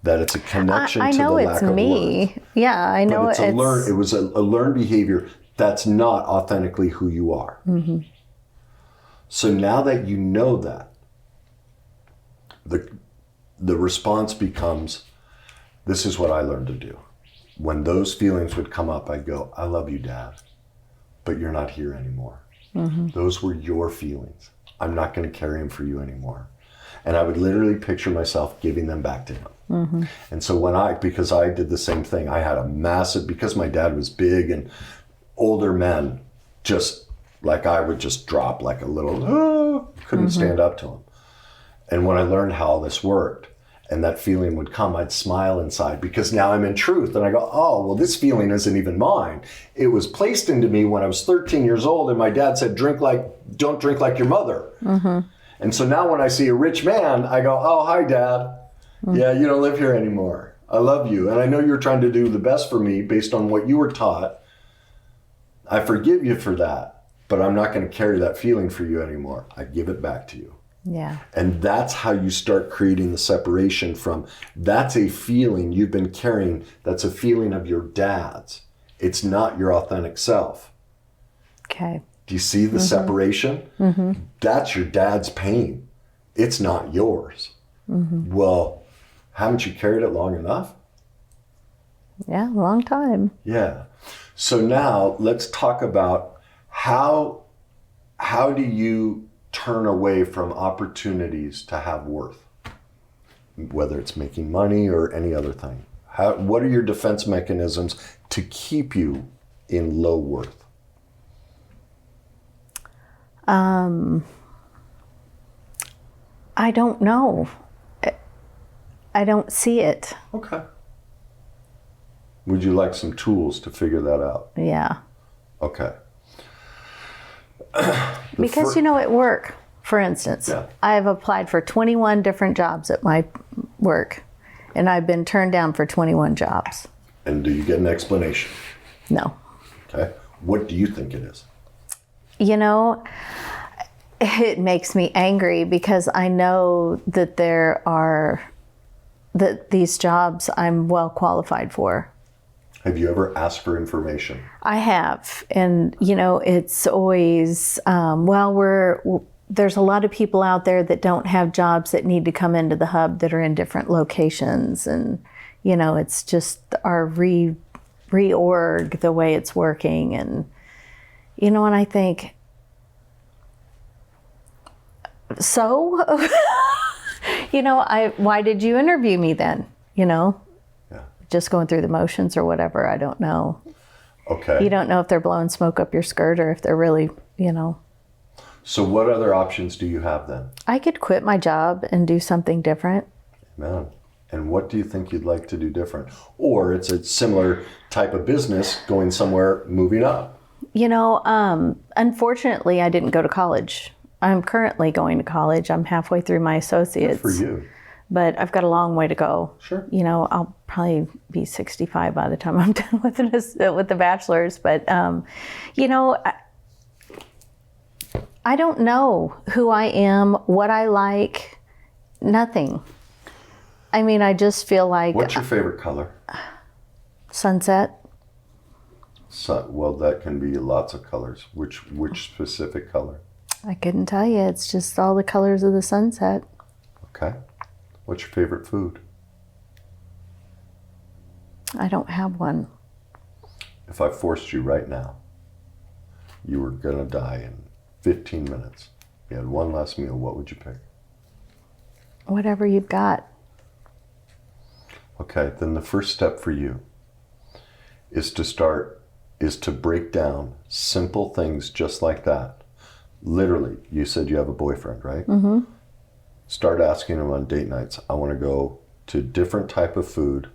Speaker 1: That it's a connection to the lack of
Speaker 2: me.
Speaker 1: worth.
Speaker 2: Yeah, I know
Speaker 1: but it was a learned behavior that's not authentically who you are. So now that you know that, the response becomes, this is what I learned to do. When those feelings would come up, I'd go, I love you, Dad, but you're not here anymore. Those were your feelings. I'm not going to carry them for you anymore. And I would literally picture myself giving them back to him. And so because I did the same thing, I had a massive, because my dad was big and older men, just like I would just drop like a little, couldn't stand up to him. And when I learned how this worked and that feeling would come, I'd smile inside because now I'm in truth. And I go, oh, well, this feeling isn't even mine. It was placed into me when I was 13 years old and my dad said, don't drink like your mother. And so now when I see a rich man, I go, oh, hi, Dad. Yeah, you don't live here anymore. I love you. And I know you're trying to do the best for me based on what you were taught. I forgive you for that, but I'm not going to carry that feeling for you anymore. I give it back to you.
Speaker 2: Yeah.
Speaker 1: And that's how you start creating the separation from, that's a feeling you've been carrying, that's a feeling of your dad's. It's not your authentic self.
Speaker 2: Okay.
Speaker 1: Do you see the separation? That's your dad's pain. It's not yours. Well, haven't you carried it long enough?
Speaker 2: Yeah, long time.
Speaker 1: Yeah. So now let's talk about how do you turn away from opportunities to have worth, whether it's making money or any other thing. What are your defense mechanisms to keep you in low worth?
Speaker 2: I don't know. I don't see it.
Speaker 1: Okay. Would you like some tools to figure that out?
Speaker 2: Yeah.
Speaker 1: Okay.
Speaker 2: Because, at work, for instance,
Speaker 1: Yeah.
Speaker 2: I've applied for 21 different jobs at my work, and I've been turned down for 21 jobs.
Speaker 1: And do you get an explanation?
Speaker 2: No.
Speaker 1: Okay. What do you think it is?
Speaker 2: It makes me angry because I know that that these jobs I'm well qualified for.
Speaker 1: Have you ever asked for information?
Speaker 2: I have. And, it's always, there's a lot of people out there that don't have jobs that need to come into the hub that are in different locations. And, it's just our reorg, the way it's working. And, and I think, so, why did you interview me then? Just going through the motions or whatever. I don't know.
Speaker 1: Okay.
Speaker 2: You don't know if they're blowing smoke up your skirt or if they're really,
Speaker 1: So what other options do you have then?
Speaker 2: I could quit my job and do something different.
Speaker 1: Man. And what do you think you'd like to do different? Or it's a similar type of business going somewhere, moving up.
Speaker 2: Unfortunately, I didn't go to college. I'm currently going to college. I'm halfway through my associates.
Speaker 1: Good for you.
Speaker 2: But I've got a long way to go.
Speaker 1: Sure.
Speaker 2: I'll probably be 65 by the time I'm done with the bachelor's. But, I don't know who I am, what I like, nothing. I mean, I just feel like...
Speaker 1: What's your favorite color?
Speaker 2: Sunset.
Speaker 1: Well, that can be lots of colors. Which specific color?
Speaker 2: I couldn't tell you. It's just all the colors of the sunset.
Speaker 1: Okay. What's your favorite food?
Speaker 2: I don't have one.
Speaker 1: If I forced you right now, you were going to die in 15 minutes. You had one last meal, what would you pick?
Speaker 2: Whatever you've got.
Speaker 1: Okay, then the first step for you is to break down simple things just like that. Literally, you said you have a boyfriend, right? Mm-hmm. Start asking him on date nights. I want to go to different type of food.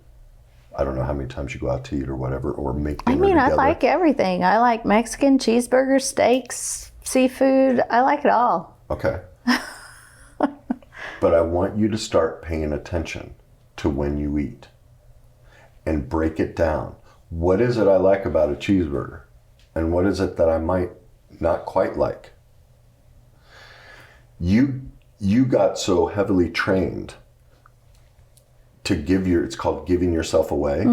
Speaker 1: I don't know how many times you go out to eat or whatever, or make dinner together.
Speaker 2: I like everything. I like Mexican, cheeseburgers, steaks, seafood. I like it all.
Speaker 1: Okay. But I want you to start paying attention to when you eat and break it down. What is it I like about a cheeseburger? And what is it that I might not quite like? You got so heavily trained to it's called giving yourself away,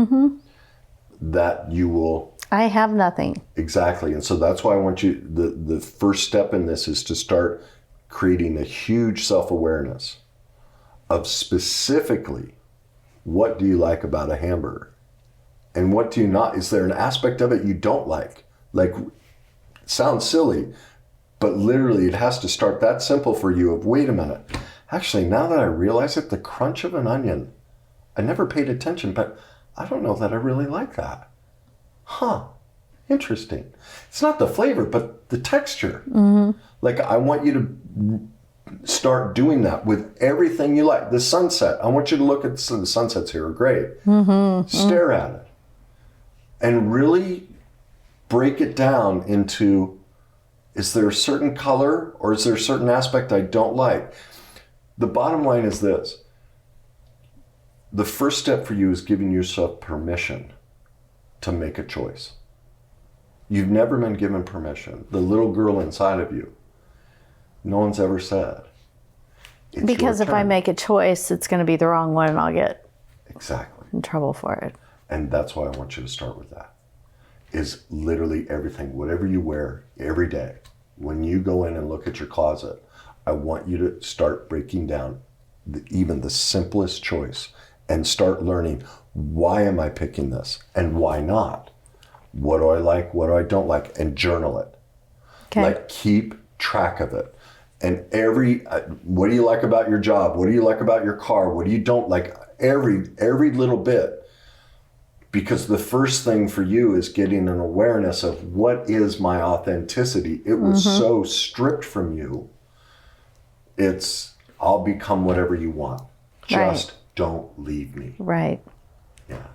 Speaker 1: that you will...
Speaker 2: I have nothing.
Speaker 1: Exactly. And so that's why I want you, the first step in this is to start creating a huge self-awareness of specifically, what do you like about a hamburger? And what do you not? Is there an aspect of it you don't like? Like, it sounds silly, but literally it has to start that simple for you of, wait a minute. Actually, now that I realize it, the crunch of an onion, I never paid attention, but I don't know that I really like that. Huh, interesting. It's not the flavor, but the texture. Mm-hmm. Like, I want you to start doing that with everything you like. The sunset, I want you to look at the sunsets here are great. Mm-hmm. Stare at it. And really break it down into, is there a certain color or is there a certain aspect I don't like? The bottom line is this. The first step for you is giving yourself permission to make a choice. You've never been given permission. The little girl inside of you, no one's ever said. It's
Speaker 2: Because
Speaker 1: your
Speaker 2: if I
Speaker 1: turn.
Speaker 2: make a choice, it's going to be the wrong one and I'll get
Speaker 1: Exactly.
Speaker 2: in trouble for it.
Speaker 1: And that's why I want you to start with that. Is literally everything, whatever you wear every day. When you go in and look at your closet, I want you to start breaking down even the simplest choice and start learning, why am I picking this and why not? What do I like? What do I don't like? And journal it.
Speaker 2: Okay.
Speaker 1: Like, keep track of it. And what do you like about your job? What do you like about your car? What do you don't like? Every little bit. Because the first thing for you is getting an awareness of what is my authenticity. It was so stripped from you. I'll become whatever you want. Just don't leave me.
Speaker 2: Right.
Speaker 1: Yeah.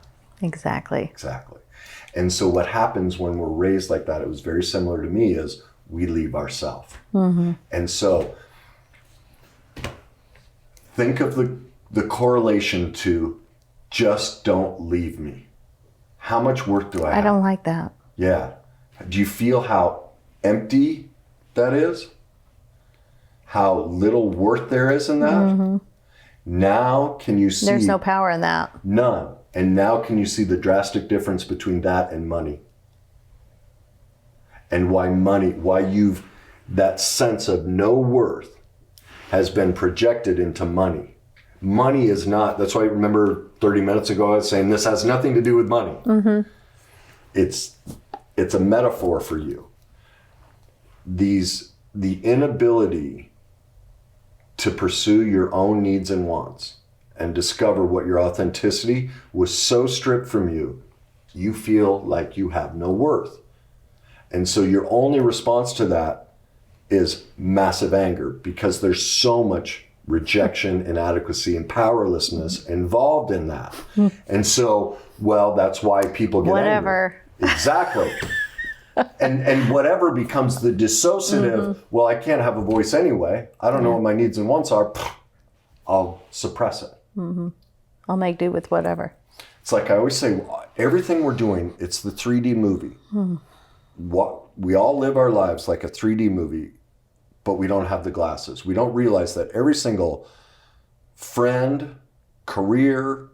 Speaker 2: Exactly.
Speaker 1: Exactly. And so what happens when we're raised like that, it was very similar to me, is we leave ourselves. And so think of the correlation to just don't leave me. How much worth do I have?
Speaker 2: I don't like that.
Speaker 1: Yeah. Do you feel how empty that is? How little worth there is in that? Now can you see?
Speaker 2: There's no power in that.
Speaker 1: None. And now can you see the drastic difference between that and money? And why that sense of no worth has been projected into money. Money is not, that's why I remember 30 minutes ago I was saying this has nothing to do with money. It's a metaphor for you. The inability to pursue your own needs and wants and discover what your authenticity was so stripped from you, you feel like you have no worth. And so your only response to that is massive anger, because there's so much rejection, inadequacy, and powerlessness involved in that. And so, that's why people get
Speaker 2: Whatever.
Speaker 1: angry. Exactly. And whatever becomes the dissociative, I can't have a voice anyway. I don't know what my needs and wants are. I'll suppress it.
Speaker 2: I'll make do with whatever.
Speaker 1: It's like I always say, everything we're doing, it's the 3D movie. We all live our lives like a 3D movie, but we don't have the glasses. We don't realize that every single friend, career,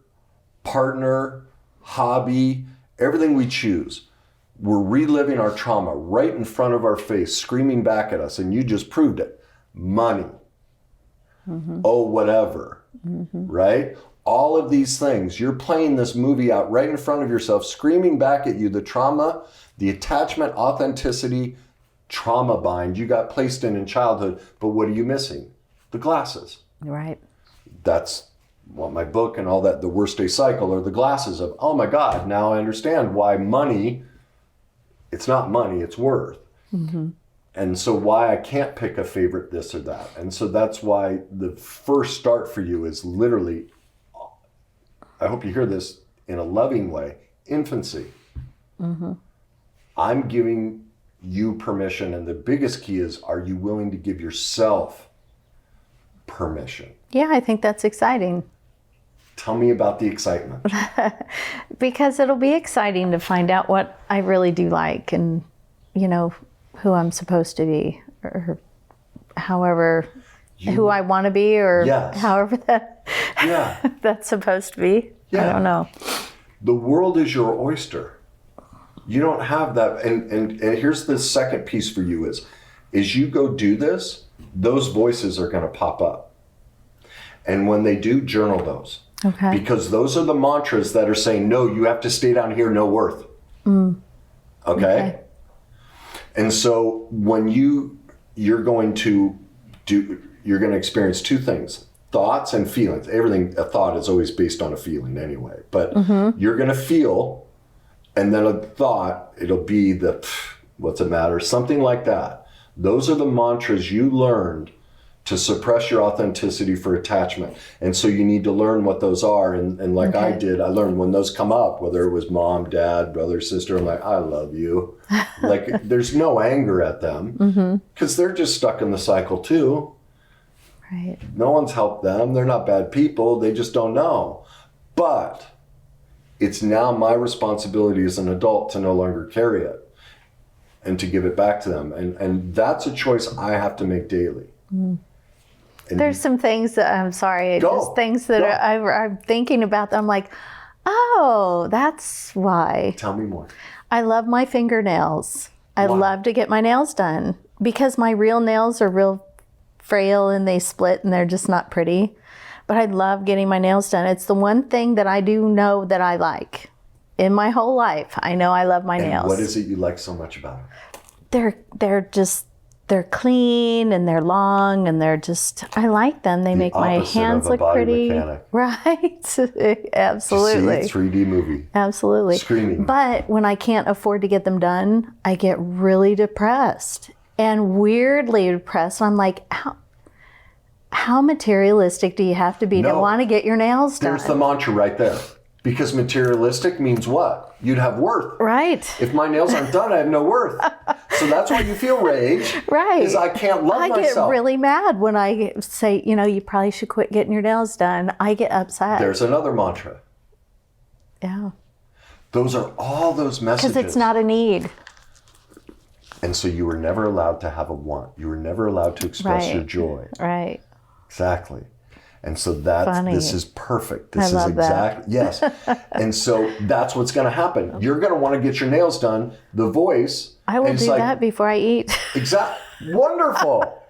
Speaker 1: partner, hobby, everything we choose, we're reliving our trauma right in front of our face, screaming back at us, and you just proved it. Money. Oh, whatever. Right? All of these things, you're playing this movie out right in front of yourself, screaming back at you the trauma, the attachment, authenticity, trauma bind you got placed in childhood, but what are you missing? The glasses.
Speaker 2: Right.
Speaker 1: That's what my book and all that, the worst day cycle, are the glasses of, oh my God, now I understand why money, it's not money, it's worth. And so why I can't pick a favorite this or that. And so that's why the first start for you is literally, I hope you hear this in a loving way, infancy. I'm giving you permission, and the biggest key is, are you willing to give yourself permission?
Speaker 2: Yeah, I think that's exciting.
Speaker 1: Tell me about the excitement.
Speaker 2: Because it'll be exciting to find out what I really do like, and, who I'm supposed to be, or however, who I want to be, or however that's supposed to be. I don't know.
Speaker 1: The world is your oyster. You don't have that. And here's the second piece for you is you go do this, those voices are going to pop up. And when they do, journal those.
Speaker 2: Okay.
Speaker 1: Because those are the mantras that are saying, no, you have to stay down here, no worth. Okay? And so when you're going to experience two things, thoughts and feelings. A thought is always based on a feeling anyway, but you're going to feel, and then a thought, it'll be what's the matter? Something like that. Those are the mantras you learned to suppress your authenticity for attachment. And so you need to learn what those are. And like I did, I learned when those come up, whether it was mom, dad, brother, sister, I'm like, I love you. Like, there's no anger at them because they're just stuck in the cycle too.
Speaker 2: Right.
Speaker 1: No one's helped them. They're not bad people. They just don't know. But it's now my responsibility as an adult to no longer carry it and to give it back to them. And that's a choice I have to make daily. And
Speaker 2: There's some things that I'm sorry, just things that I'm thinking about. I'm like, oh, that's why.
Speaker 1: Tell me more.
Speaker 2: I love my fingernails. I love to get my nails done because my real nails are real frail and they split and they're just not pretty. But I love getting my nails done. It's the one thing that I do know that I like. In my whole life, I know I love my nails.
Speaker 1: What is it you like so much about it?
Speaker 2: They're clean and they're long and I like them. They make my hands look pretty.
Speaker 1: Mechanic.
Speaker 2: Right. Absolutely.
Speaker 1: See, 3D movie.
Speaker 2: Absolutely.
Speaker 1: Screaming.
Speaker 2: But when I can't afford to get them done, I get really depressed and weirdly depressed. I'm like, how materialistic do you have to be to want to get your nails done?
Speaker 1: There's the mantra right there. Because materialistic means what? You'd have worth.
Speaker 2: Right.
Speaker 1: If my nails aren't done, I have no worth. So that's why you feel rage.
Speaker 2: Right.
Speaker 1: Is I can't love myself.
Speaker 2: I get really mad when I say, you probably should quit getting your nails done. I get upset.
Speaker 1: There's another mantra.
Speaker 2: Yeah.
Speaker 1: Those are all those messages.
Speaker 2: Because it's not a need.
Speaker 1: And so you were never allowed to have a want. You were never allowed to express your joy.
Speaker 2: Right.
Speaker 1: Exactly. And so this is perfect. This
Speaker 2: I love
Speaker 1: is exactly, yes. And so that's what's going to happen. You're going to want to get your nails done. The voice.
Speaker 2: I will do that before I eat.
Speaker 1: Exactly. Wonderful.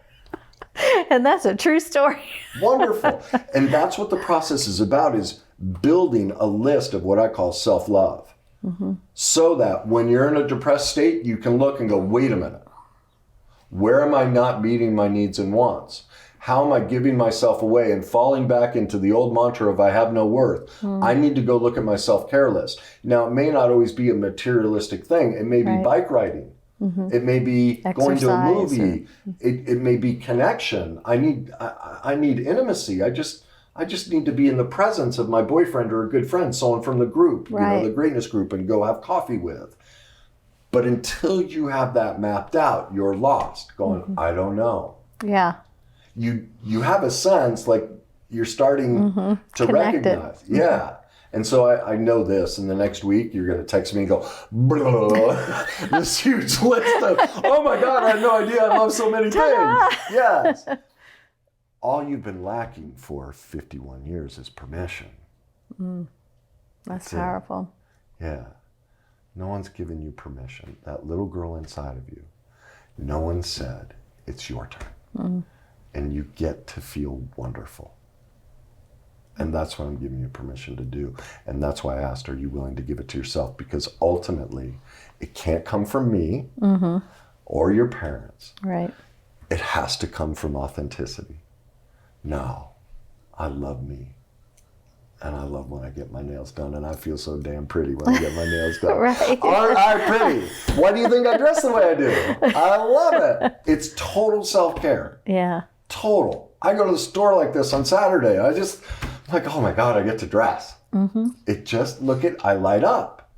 Speaker 2: And that's a true story.
Speaker 1: Wonderful. And that's what the process is about, is building a list of what I call self-love. Mm-hmm. So that when you're in a depressed state, you can look and go, wait a minute. Where am I not meeting my needs and wants? How am I giving myself away and falling back into the old mantra of I have no worth? I need to go look at my self-care list. Now, it may not always be a materialistic thing. It may be bike riding. Mm-hmm. It may be going to a movie. It may be connection. I need intimacy. I just need to be in the presence of my boyfriend or a good friend, someone from the group, the greatness group, and go have coffee with. But until you have that mapped out, you're lost, going, I don't know.
Speaker 2: Yeah.
Speaker 1: You have a sense, like you're starting to recognize. Yeah. And so I know this, and the next week you're going to text me and go, this huge list of, oh my God, I had no idea I love so many things. Yes. All you've been lacking for 51 years is permission.
Speaker 2: That's powerful.
Speaker 1: Yeah. No one's given you permission. That little girl inside of you, no one said, it's your turn. And you get to feel wonderful. And that's what I'm giving you permission to do. And that's why I asked, are you willing to give it to yourself? Because ultimately, it can't come from me or your parents.
Speaker 2: Right.
Speaker 1: It has to come from authenticity. No, I love me. And I love when I get my nails done. And I feel so damn pretty when I get my nails done.
Speaker 2: Right.
Speaker 1: Aren't I pretty? Why do you think I dress the way I do? I love it. It's total self-care.
Speaker 2: Yeah.
Speaker 1: Total. I go to the store like this on Saturday. I'm like, oh my God, I get to dress. It just, I light up.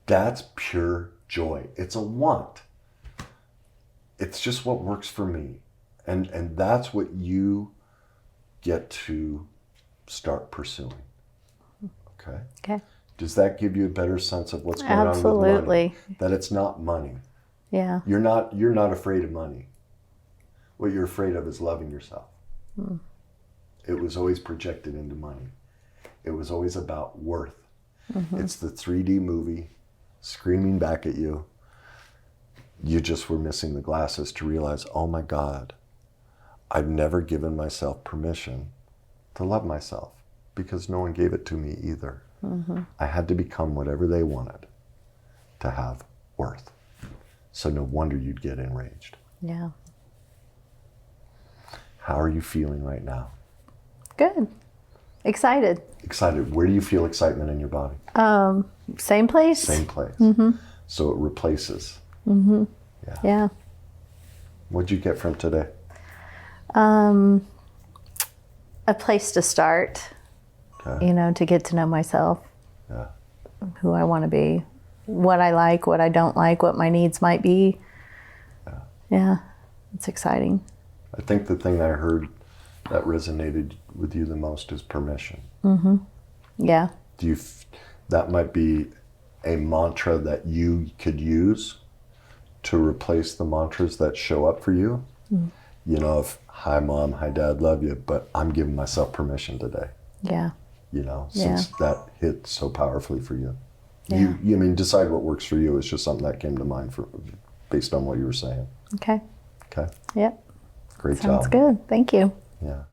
Speaker 1: That's pure joy. It's a want. It's just what works for me. And that's what you get to start pursuing. Okay?
Speaker 2: Okay.
Speaker 1: Does that give you a better sense of what's going on with money? That it's not money.
Speaker 2: Yeah.
Speaker 1: You're not afraid of money. What you're afraid of is loving yourself. It was always projected into money. It was always about worth. It's the 3D movie screaming back at you. You just were missing the glasses to realize, oh my God, I've never given myself permission to love myself because no one gave it to me either. I had to become whatever they wanted to have worth. So no wonder you'd get enraged.
Speaker 2: Yeah.
Speaker 1: How are you feeling right now?
Speaker 2: Good. Excited.
Speaker 1: Excited. Where do you feel excitement in your body?
Speaker 2: Same place.
Speaker 1: Same place. So it replaces.
Speaker 2: Yeah.
Speaker 1: What'd you get from today?
Speaker 2: A place to start.
Speaker 1: Okay.
Speaker 2: To get to know myself.
Speaker 1: Yeah.
Speaker 2: Who I want to be. What I like, what I don't like, what my needs might be. Yeah. It's exciting.
Speaker 1: I think the thing I heard that resonated with you the most is permission.
Speaker 2: Yeah.
Speaker 1: That might be a mantra that you could use to replace the mantras that show up for you. If hi mom, hi dad, love you, but I'm giving myself permission today.
Speaker 2: Yeah.
Speaker 1: You know, since that hit so powerfully for you.
Speaker 2: Yeah.
Speaker 1: You I mean, decide what works for you. It's just something that came to mind based on what you were saying.
Speaker 2: Okay.
Speaker 1: Okay.
Speaker 2: Yep.
Speaker 1: Great
Speaker 2: Sounds
Speaker 1: job.
Speaker 2: good. Thank you.
Speaker 1: Yeah.